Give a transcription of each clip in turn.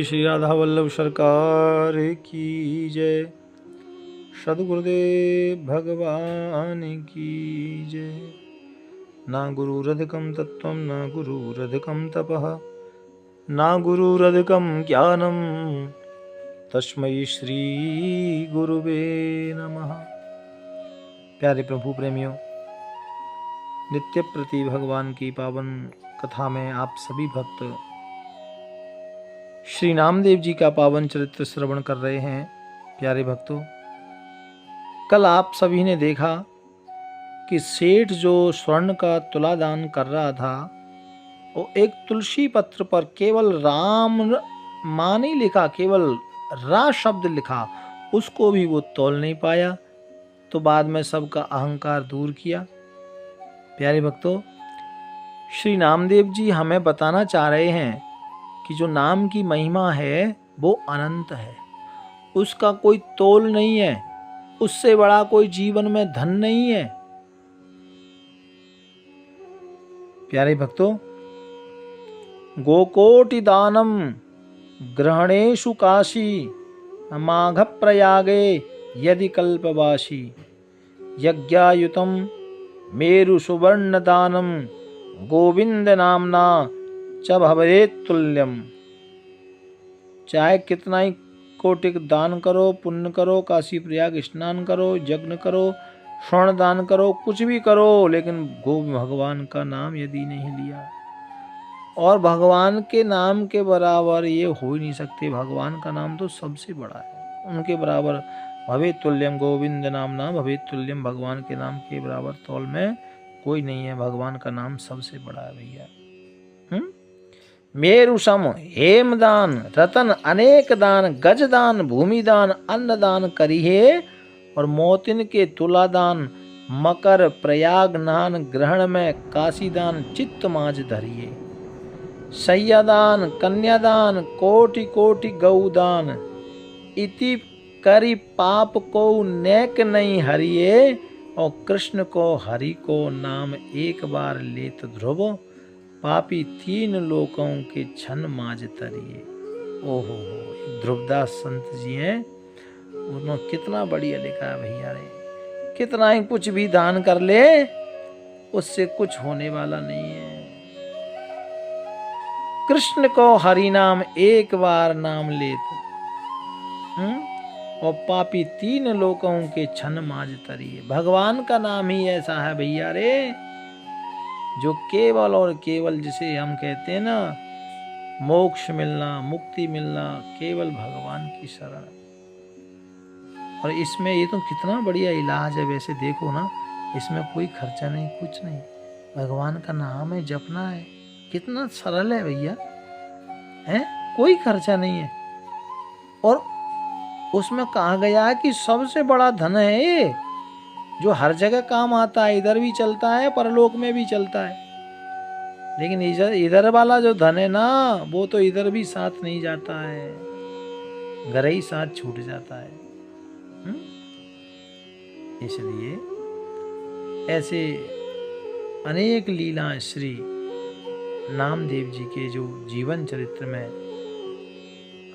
श्री राधा वल्लभ सरकार की जय। सद्गुरुदेव भगवान की जय। ना गुरुरधिकं तत्त्वं न गुरुरधिकं तपः ना गुरुरधिकं ज्ञानं तस्मै श्री गुरुवे नमः। प्यारे प्रभु प्रेमियों, नित्य प्रति भगवान की पावन कथा में आप सभी भक्त श्री नामदेव जी का पावन चरित्र श्रवण कर रहे हैं। प्यारे भक्तों, कल आप सभी ने देखा कि सेठ जो स्वर्ण का तुला दान कर रहा था, वो एक तुलसी पत्र पर केवल राम मां नहीं लिखा, केवल रा शब्द लिखा, उसको भी वो तोल नहीं पाया। तो बाद में सबका अहंकार दूर किया। प्यारे भक्तों, श्री नामदेव जी हमें बताना चाह रहे हैं कि जो नाम की महिमा है वो अनंत है, उसका कोई तोल नहीं है, उससे बड़ा कोई जीवन में धन नहीं है। प्यारे भक्तों, गोकोटि दानम ग्रहणेषु काशी माघ प्रयागे यदि कल्पवासी यज्ञायुतम मेरु सुवर्ण दानम गोविंद नामना च भवेत् तुल्यम। चाहे कितना ही कोटिक दान करो, पुण्य करो, काशी प्रयाग स्नान करो, यज्ञ करो, स्वर्ण दान करो, कुछ भी करो, लेकिन भगवान का नाम यदि नहीं लिया, और भगवान के नाम के बराबर ये हो ही नहीं सकते। भगवान का नाम तो सबसे बड़ा है, उनके बराबर भवेत् तुल्यम गोविंद नामना भवेत् तुल्यम। भगवान के नाम के बराबर तौल में कोई नहीं है। भगवान का नाम सबसे बड़ा है भैया। मेरु सम हेमदान रतन अनेक दान गजदान भूमिदान अन्नदान करिहे और मोतिन के तुलादान मकर प्रयाग नान ग्रहण में काशीदान चित्त माज धरिए। सैयादान कन्यादान कोटि कोटि गौदान इति करी पाप को नेक नहीं हरिए और कृष्ण को हरि को नाम एक बार लेत ध्रुव पापी तीन लोकों के छन माज तरिए। ओहो, ध्रुवदास संत जी हैं, उन्होंने कितना बढ़िया लिखा है भैया रे। कितना ही कुछ भी दान कर ले, उससे कुछ होने वाला नहीं है। कृष्ण को हरि नाम एक बार नाम लेत और पापी तीन लोकों के छन माज तरिए। भगवान का नाम ही ऐसा है भैया रे, जो केवल और केवल, जिसे हम कहते हैं ना, मोक्ष मिलना, मुक्ति मिलना केवल भगवान की शरण। और इसमें ये तो कितना बढ़िया इलाज है। वैसे देखो ना, इसमें कोई खर्चा नहीं, कुछ नहीं, भगवान का नाम है, जपना है। कितना सरल है भैया, है, कोई खर्चा नहीं है। और उसमें कहा गया है कि सबसे बड़ा धन है ये, जो हर जगह काम आता है। इधर भी चलता है, परलोक में भी चलता है। लेकिन इधर वाला जो धन है ना, वो तो इधर भी साथ नहीं जाता है, घर ही साथ छूट जाता है। इसलिए ऐसे अनेक लीलाएं श्री नामदेव जी के जो जीवन चरित्र में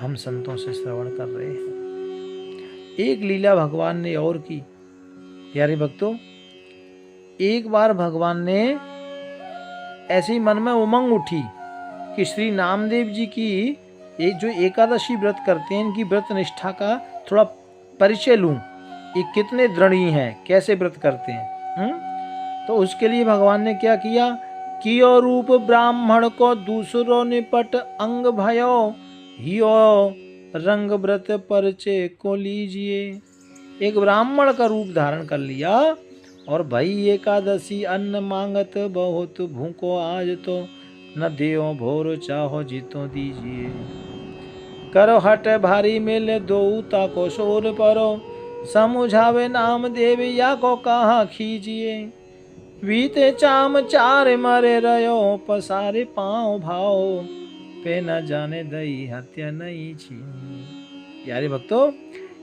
हम संतों से श्रवण कर रहे हैं। एक लीला भगवान ने और की। प्यारे भक्तों, एक बार भगवान ने ऐसे ही मन में उमंग उठी कि श्री नामदेव जी की एक जो एकादशी व्रत करते हैं, इनकी व्रत निष्ठा का थोड़ा परिचय लूं, ये कितने दृढ़ी हैं, कैसे व्रत करते हैं। तो उसके लिए भगवान ने क्या किया, कियो रूप ब्राह्मण को दूसरो निपट अंग भयो हियो रंग व्रत परिचय को लीजिए। एक ब्राह्मण का रूप धारण कर लिया और भाई एकादशी अन्न मांगत बहुत भूखो आज तो न देओ भोर चाहो जीतो दीजिए। करो हट भारी मेले दो ताको शोर परो समुझावे नाम देव या को कहा खीजिए। बीते चाम चार मरे रयो पसारे पाँव भाव पे न जाने दई हत्या नहीं छीनी। यारे भक्तों,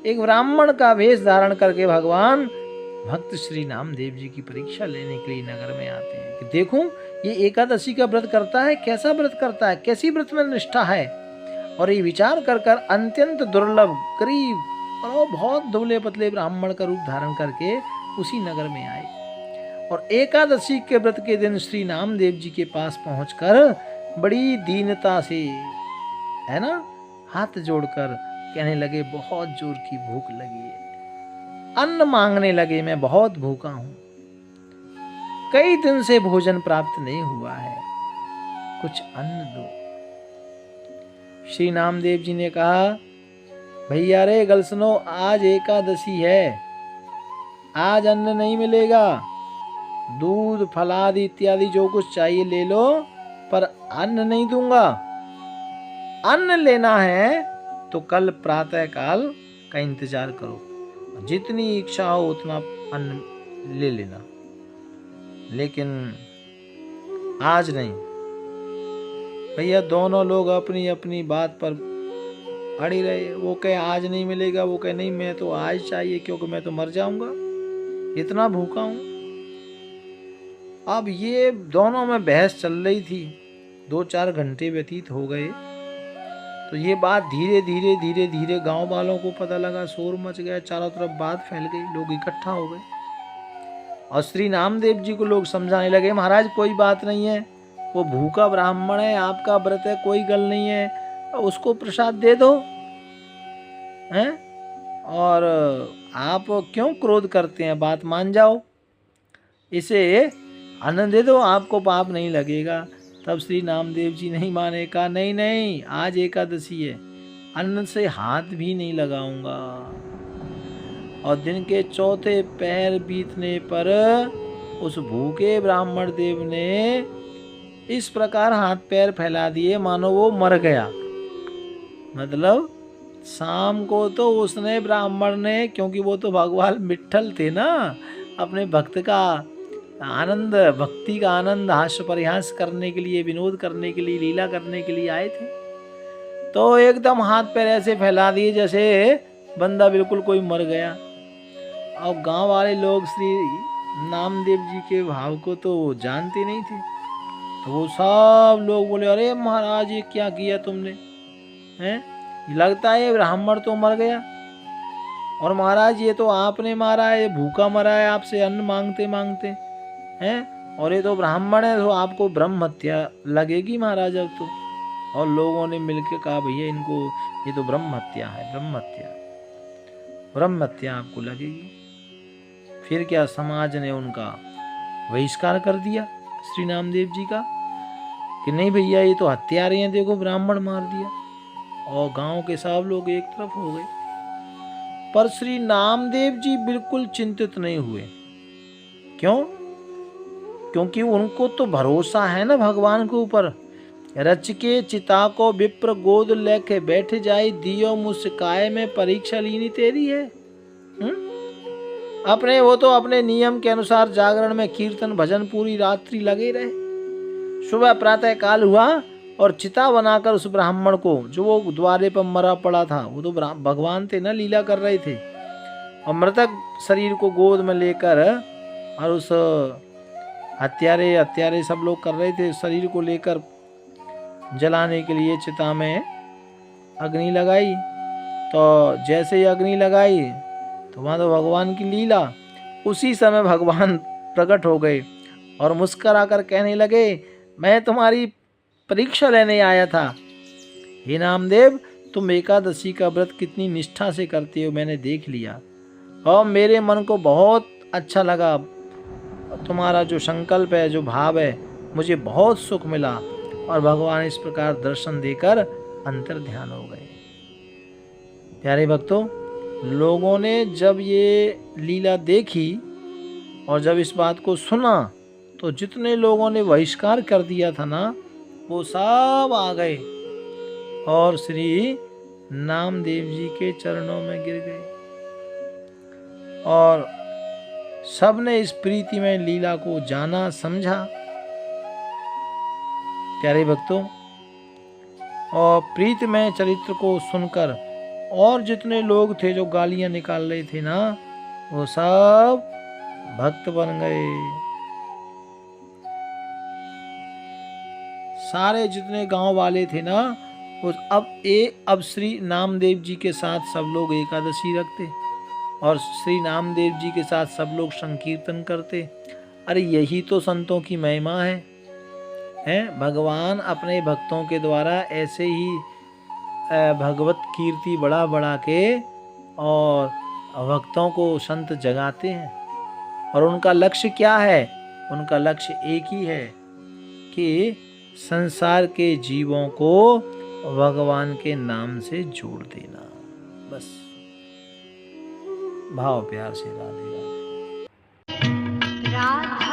एक ब्राह्मण का वेश धारण करके भगवान भक्त श्री नामदेव जी की परीक्षा लेने के लिए नगर में आते हैं कि देखूं ये एकादशी का व्रत करता है, कैसा व्रत करता है, कैसी व्रत में निष्ठा है। और ये विचार कर कर अत्यंत दुर्लभ गरीब और बहुत दुबले पतले ब्राह्मण का रूप धारण करके उसी नगर में आए और एकादशी के व्रत के दिन श्री नामदेव जी के पास पहुंचकर बड़ी दीनता से, है ना, हाथ जोड़कर कहने लगे बहुत जोर की भूख लगी है, अन्न मांगने लगे, मैं बहुत भूखा हूं, कई दिन से भोजन प्राप्त नहीं हुआ है, कुछ अन्न दो। श्री नामदेव जी ने कहा, भैया रे गल सुनो, आज एकादशी है, आज अन्न नहीं मिलेगा, दूध फलादि इत्यादि जो कुछ चाहिए ले लो, पर अन्न नहीं दूंगा। अन्न लेना है तो कल प्रातः काल का इंतजार करो, जितनी इच्छा हो उतना अन्न ले लेना, लेकिन आज नहीं। भैया दोनों लोग अपनी अपनी बात पर अड़ी रहे, वो कहे आज नहीं मिलेगा, वो कहे नहीं मैं तो आज चाहिए क्योंकि मैं तो मर जाऊंगा, इतना भूखा हूं। अब ये दोनों में बहस चल रही थी, 2-4 घंटे व्यतीत हो गए, तो ये बात धीरे धीरे धीरे धीरे गांव वालों को पता लगा, शोर मच गया, चारों तरफ बात फैल गई, लोग इकट्ठा हो गए और श्री नामदेव जी को लोग समझाने लगे, महाराज कोई बात नहीं है, वो भूखा ब्राह्मण है, आपका व्रत है, कोई गल नहीं है, उसको प्रसाद दे दो, हैं? और आप क्यों क्रोध करते हैं, बात मान जाओ, इसे अन्न दे दो, आपको पाप नहीं लगेगा। तब श्री नामदेव जी नहीं माने, कहा नहीं नहीं, आज एकादशी है, अन्न से हाथ भी नहीं लगाऊंगा। और दिन के चौथे पहर बीतने पर उस भूखे ब्राह्मण देव ने इस प्रकार हाथ पैर फैला दिए मानो वो मर गया। मतलब शाम को तो उसने ब्राह्मण ने, क्योंकि वो तो भगवान विट्ठल थे ना, अपने भक्त का आनंद, भक्ति का आनंद हास्य परिहास करने के लिए, विनोद करने के लिए, लीला करने के लिए आए थे, तो एकदम हाथ पैर ऐसे फैला दिए जैसे बंदा बिल्कुल कोई मर गया। और गांव वाले लोग श्री नामदेव जी के भाव को तो जानते नहीं थे, तो वो सब लोग बोले, अरे महाराज ये क्या किया तुमने, हैं? लगता है ब्राह्मण तो मर गया, और महाराज ये तो आपने मारा है, ये भूखा मरा है आपसे अन्न मांगते मांगते, हैं? और ये तो ब्राह्मण है, तो आपको ब्रह्म हत्या लगेगी महाराज अब तो। और लोगों ने मिलकर कहा, भैया इनको ये तो ब्रह्म हत्या है, ब्रह्म हत्या, ब्रह्म हत्या आपको लगेगी। फिर क्या, समाज ने उनका बहिष्कार कर दिया श्री नामदेव जी का, कि नहीं भैया ये तो हत्यारे हैं, देखो ब्राह्मण मार दिया, और गांव के सब लोग एक तरफ हो गए। पर श्री नामदेव जी बिल्कुल चिंतित नहीं हुए। क्यों? क्योंकि उनको तो भरोसा है ना भगवान के ऊपर। रच के चिता को विप्र गोद लेके बैठ जाए, दियो मुस्काए में परीक्षा लीनी तेरी है। अपने वो तो अपने नियम के अनुसार जागरण में कीर्तन भजन पूरी रात्रि लगे रहे। सुबह प्रातः काल हुआ और चिता बनाकर उस ब्राह्मण को, जो वो द्वारे पर मरा पड़ा था, वो तो भगवान थे ना, लीला कर रहे थे, और मृतक शरीर को गोद में लेकर, और उस हत्यारे सब लोग कर रहे थे, शरीर को लेकर जलाने के लिए चिता में अग्नि लगाई। तो जैसे ही अग्नि लगाई तो वहाँ तो भगवान की लीला, उसी समय भगवान प्रकट हो गए और मुस्कुरा कर कहने लगे, मैं तुम्हारी परीक्षा लेने आया था। हे नामदेव, तुम एकादशी का व्रत कितनी निष्ठा से करते हो मैंने देख लिया, और मेरे मन को बहुत अच्छा लगा, तुम्हारा जो संकल्प है, जो भाव है, मुझे बहुत सुख मिला। और भगवान इस प्रकार दर्शन देकर अंतर ध्यान हो गए। प्यारे भक्तों, लोगों ने जब ये लीला देखी और जब इस बात को सुना, तो जितने लोगों ने बहिष्कार कर दिया था ना, वो सब आ गए और श्री नामदेव जी के चरणों में गिर गए, और सबने इस प्रीति में लीला को जाना समझा। प्यारे भक्तों, और प्रीति में चरित्र को सुनकर और जितने लोग थे जो गालियां निकाल रहे थे ना, वो सब भक्त बन गए। सारे जितने गांव वाले थे ना, अब श्री नामदेव जी के साथ सब लोग एकादशी रखते और श्री नामदेव जी के साथ सब लोग संकीर्तन करते। अरे यही तो संतों की महिमा है। भगवान अपने भक्तों के द्वारा ऐसे ही भगवत कीर्ति बढ़ा बढ़ा के और भक्तों को संत जगाते हैं। और उनका लक्ष्य क्या है? उनका लक्ष्य एक ही है कि संसार के जीवों को भगवान के नाम से जोड़ देना। बस भाव प्यार से राधे राधे।